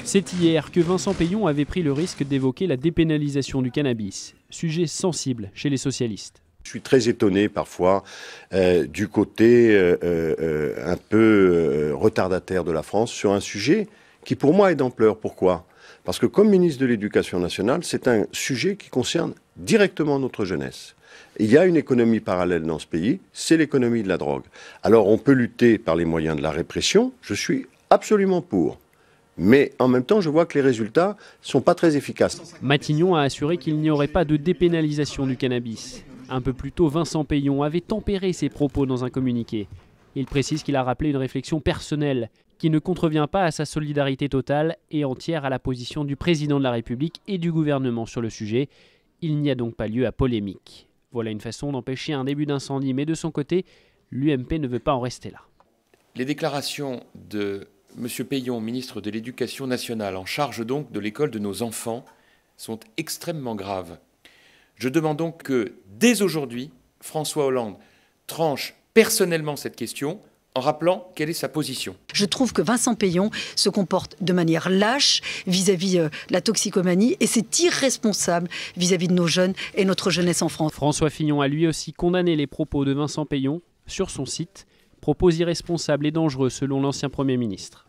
C'est hier que Vincent Peillon avait pris le risque d'évoquer la dépénalisation du cannabis, sujet sensible chez les socialistes. Je suis très étonné parfois du côté un peu retardataire de la France sur un sujet qui pour moi est d'ampleur. Pourquoi ? Parce que comme ministre de l'Éducation nationale, c'est un sujet qui concerne directement notre jeunesse. Il y a une économie parallèle dans ce pays, c'est l'économie de la drogue. Alors on peut lutter par les moyens de la répression, je suis absolument pour. Mais en même temps, je vois que les résultats ne sont pas très efficaces. Matignon a assuré qu'il n'y aurait pas de dépénalisation du cannabis. Un peu plus tôt, Vincent Peillon avait tempéré ses propos dans un communiqué. Il précise qu'il a rappelé une réflexion personnelle qui ne contrevient pas à sa solidarité totale et entière à la position du président de la République et du gouvernement sur le sujet. Il n'y a donc pas lieu à polémique. Voilà une façon d'empêcher un début d'incendie, mais de son côté, l'UMP ne veut pas en rester là. Les déclarations de M. Peillon, ministre de l'Éducation nationale, en charge donc de l'école de nos enfants, sont extrêmement graves. Je demande donc que, dès aujourd'hui, François Hollande tranche personnellement cette question en rappelant quelle est sa position. Je trouve que Vincent Peillon se comporte de manière lâche vis-à-vis de la toxicomanie et c'est irresponsable vis-à-vis de nos jeunes et notre jeunesse en France. François Fillon a lui aussi condamné les propos de Vincent Peillon sur son site, propos irresponsables et dangereux selon l'ancien Premier ministre.